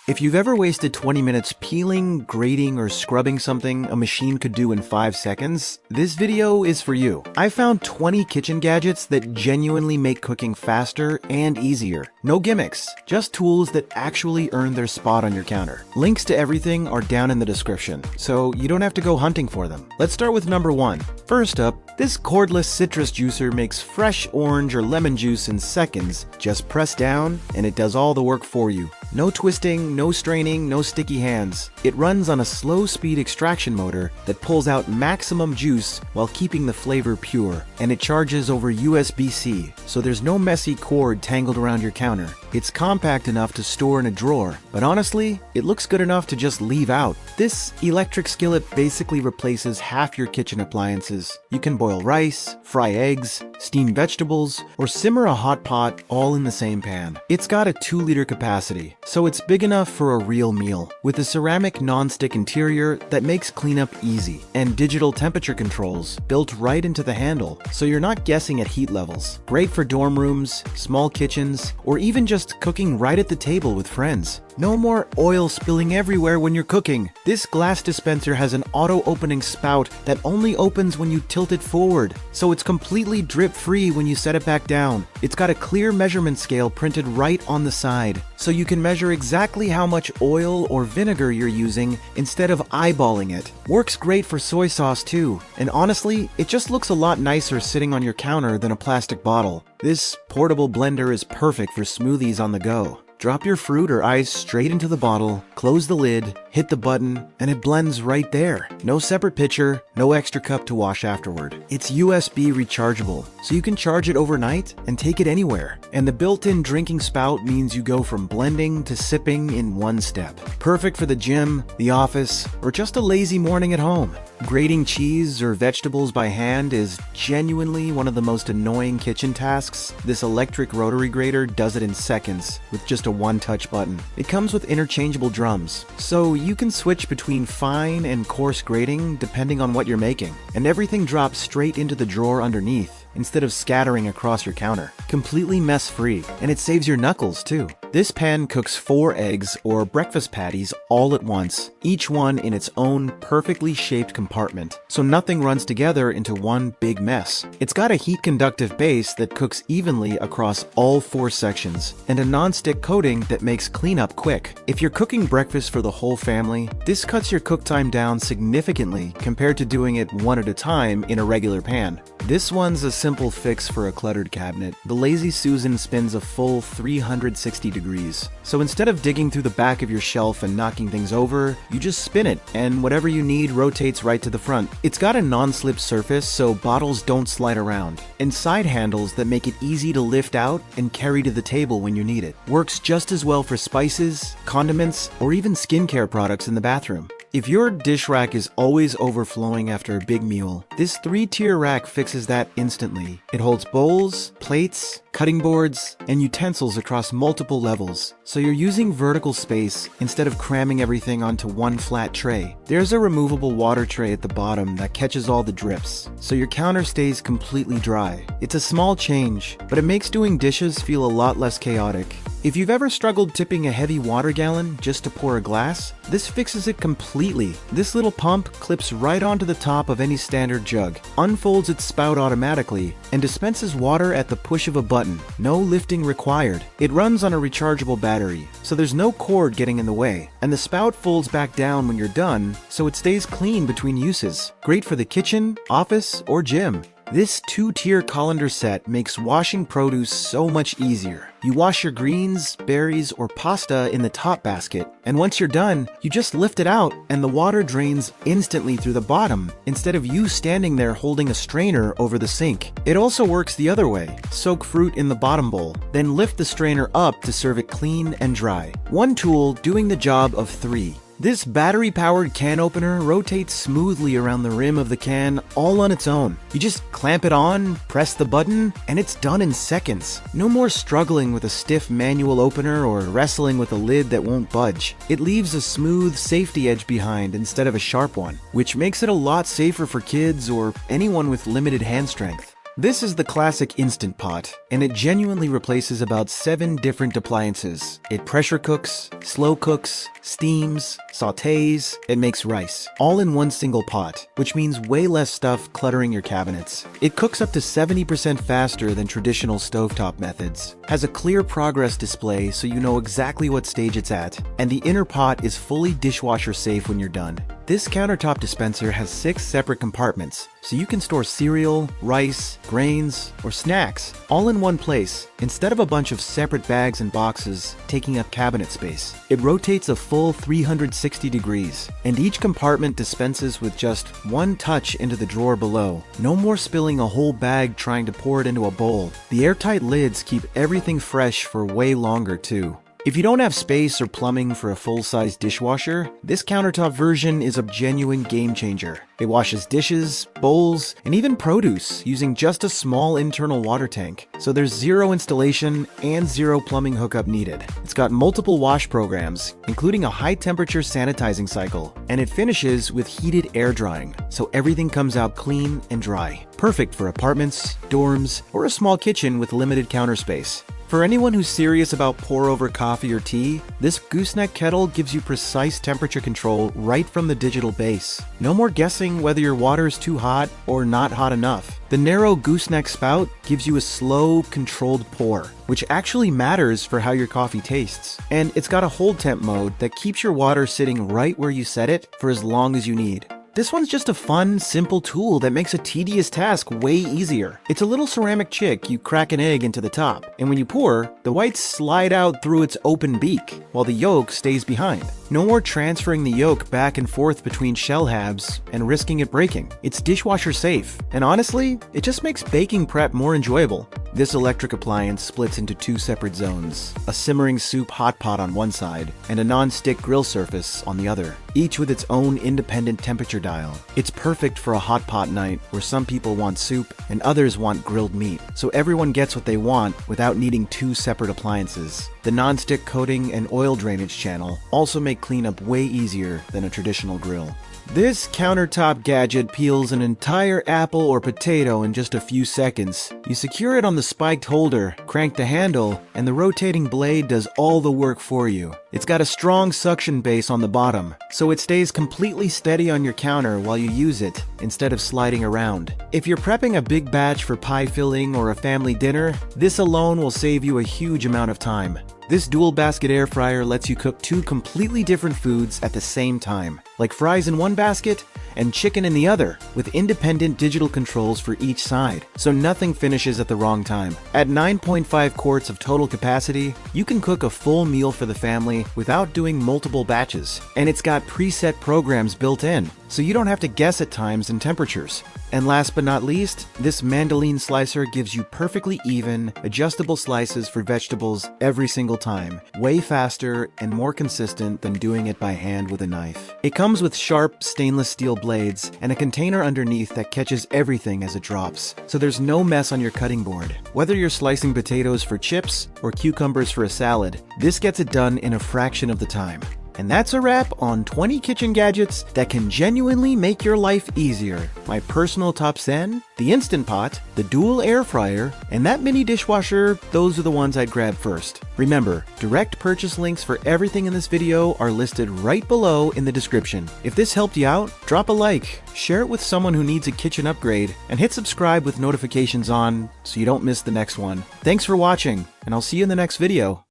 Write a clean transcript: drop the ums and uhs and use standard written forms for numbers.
If you've ever wasted 20 minutes peeling, grating, or scrubbing something a machine could do in 5 seconds, this video is for you. I found 20 kitchen gadgets that genuinely make cooking faster and easier. No gimmicks, just tools that actually earn their spot on your counter. Links to everything are down in the description, so you don't have to go hunting for them. Let's start with number 1. First up, this cordless citrus juicer makes fresh orange or lemon juice in seconds. Just press down and it does all the work for you. No twisting, no straining, no sticky hands. It runs on a slow-speed extraction motor that pulls out maximum juice while keeping the flavor pure. And it charges over USB-C, so there's no messy cord tangled around your counter. It's compact enough to store in a drawer, but honestly, it looks good enough to just leave out. This electric skillet basically replaces half your kitchen appliances. You can boil rice, fry eggs, steam vegetables, or simmer a hot pot all in the same pan. It's got a 2-liter capacity, so it's big enough for a real meal, with a ceramic non-stick interior that makes cleanup easy, and digital temperature controls built right into the handle, so you're not guessing at heat levels. Great for dorm rooms, small kitchens, or even just cooking right at the table with friends. No more oil spilling everywhere when you're cooking. This glass dispenser has an auto-opening spout that only opens when you tilt it forward, so it's completely drip-free when you set it back down. It's got a clear measurement scale printed right on the side, so you can measure exactly how much oil or vinegar you're using instead of eyeballing it. Works great for soy sauce too, and honestly, it just looks a lot nicer sitting on your counter than a plastic bottle. This portable blender is perfect for smoothies on the go. Drop your fruit or ice straight into the bottle, close the lid, hit the button, and it blends right there. No separate pitcher, no extra cup to wash afterward. It's USB rechargeable, so you can charge it overnight and take it anywhere. And the built-in drinking spout means you go from blending to sipping in one step. Perfect for the gym, the office, or just a lazy morning at home. Grating cheese or vegetables by hand is genuinely one of the most annoying kitchen tasks. This electric rotary grater does it in seconds with just a one-touch button. It comes with interchangeable drums, so you can switch between fine and coarse grating depending on what you're making, and everything drops straight into the drawer underneath instead of scattering across your counter. Completely mess-free, and it saves your knuckles too. This pan cooks 4 eggs or breakfast patties all at once, each one in its own perfectly shaped compartment, so nothing runs together into one big mess. It's got a heat-conductive base that cooks evenly across all 4 sections, and a non-stick coating that makes cleanup quick. If you're cooking breakfast for the whole family, this cuts your cook time down significantly compared to doing it one at a time in a regular pan. This one's a simple fix for a cluttered cabinet. The Lazy Susan spins a full 360 degrees. So instead of digging through the back of your shelf and knocking things over, you just spin it, and whatever you need rotates right to the front. It's got a non-slip surface so bottles don't slide around, and side handles that make it easy to lift out and carry to the table when you need it. Works just as well for spices, condiments, or even skincare products in the bathroom. If your dish rack is always overflowing after a big meal, this 3-tier rack fixes that instantly. It holds bowls, plates, cutting boards, and utensils across multiple levels, so you're using vertical space instead of cramming everything onto one flat tray. There's a removable water tray at the bottom that catches all the drips, so your counter stays completely dry. It's a small change, but it makes doing dishes feel a lot less chaotic. If you've ever struggled tipping a heavy water gallon just to pour a glass, this fixes it completely. This little pump clips right onto the top of any standard jug, unfolds its spout automatically, and dispenses water at the push of a button. No lifting required. It runs on a rechargeable battery, so there's no cord getting in the way, and the spout folds back down when you're done, so it stays clean between uses. Great for the kitchen, office, or gym. This 2-tier colander set makes washing produce so much easier. You wash your greens, berries, or pasta in the top basket, and once you're done, you just lift it out and the water drains instantly through the bottom instead of you standing there holding a strainer over the sink. It also works the other way. Soak fruit in the bottom bowl, then lift the strainer up to serve it clean and dry. One tool doing the job of 3. This battery-powered can opener rotates smoothly around the rim of the can all on its own. You just clamp it on, press the button, and it's done in seconds. No more struggling with a stiff manual opener or wrestling with a lid that won't budge. It leaves a smooth safety edge behind instead of a sharp one, which makes it a lot safer for kids or anyone with limited hand strength. This is the classic Instant Pot, and it genuinely replaces about 7 different appliances. It pressure cooks, slow cooks, steams, sautés, it makes rice, all in one single pot, which means way less stuff cluttering your cabinets. It cooks up to 70% faster than traditional stovetop methods, has a clear progress display so you know exactly what stage it's at, and the inner pot is fully dishwasher safe when you're done. This countertop dispenser has 6 separate compartments, so you can store cereal, rice, grains, or snacks all in one place, instead of a bunch of separate bags and boxes taking up cabinet space. It rotates a full 360 degrees, and each compartment dispenses with just one touch into the drawer below. No more spilling a whole bag trying to pour it into a bowl. The airtight lids keep everything fresh for way longer too. If you don't have space or plumbing for a full-size dishwasher, this countertop version is a genuine game changer. It washes dishes, bowls, and even produce using just a small internal water tank, so there's zero installation and zero plumbing hookup needed. It's got multiple wash programs, including a high-temperature sanitizing cycle, and it finishes with heated air drying, so everything comes out clean and dry. Perfect for apartments, dorms, or a small kitchen with limited counter space. For anyone who's serious about pour-over coffee or tea, this Gooseneck Kettle gives you precise temperature control right from the digital base. No more guessing whether your water is too hot or not hot enough. The narrow gooseneck spout gives you a slow, controlled pour, which actually matters for how your coffee tastes. And it's got a hold temp mode that keeps your water sitting right where you set it for as long as you need. This one's just a fun, simple tool that makes a tedious task way easier. It's a little ceramic chick you crack an egg into the top, and when you pour, the whites slide out through its open beak, while the yolk stays behind. No more transferring the yolk back and forth between shell halves and risking it breaking. It's dishwasher safe, and honestly, it just makes baking prep more enjoyable. This electric appliance splits into 2 separate zones, a simmering soup hot pot on one side, and a non-stick grill surface on the other, each with its own independent temperature dial. It's perfect for a hot pot night where some people want soup and others want grilled meat, so everyone gets what they want without needing 2 separate appliances. The non-stick coating and oil drainage channel also make cleanup way easier than a traditional grill. This countertop gadget peels an entire apple or potato in just a few seconds. You secure it on the spiked holder, crank the handle, and the rotating blade does all the work for you. It's got a strong suction base on the bottom, so it stays completely steady on your counter while you use it, instead of sliding around. If you're prepping a big batch for pie filling or a family dinner, this alone will save you a huge amount of time. This dual basket air fryer lets you cook 2 completely different foods at the same time, like fries in one basket and chicken in the other, with independent digital controls for each side, so nothing finishes at the wrong time. At 9.5 quarts of total capacity, you can cook a full meal for the family without doing multiple batches, and it's got preset programs built in, so you don't have to guess at times and temperatures. And last but not least, this Mandoline slicer gives you perfectly even, adjustable slices for vegetables every single time, way faster and more consistent than doing it by hand with a knife. It comes with sharp stainless steel blades and a container underneath that catches everything as it drops, so there's no mess on your cutting board. Whether you're slicing potatoes for chips or cucumbers for a salad, this gets it done in a fraction of the time. And that's a wrap on 20 kitchen gadgets that can genuinely make your life easier. My personal top 10, the Instant Pot, the dual air fryer, and that mini dishwasher, those are the ones I'd grab first. Remember, direct purchase links for everything in this video are listed right below in the description. If this helped you out, drop a like, share it with someone who needs a kitchen upgrade, and hit subscribe with notifications on so you don't miss the next one. Thanks for watching, and I'll see you in the next video.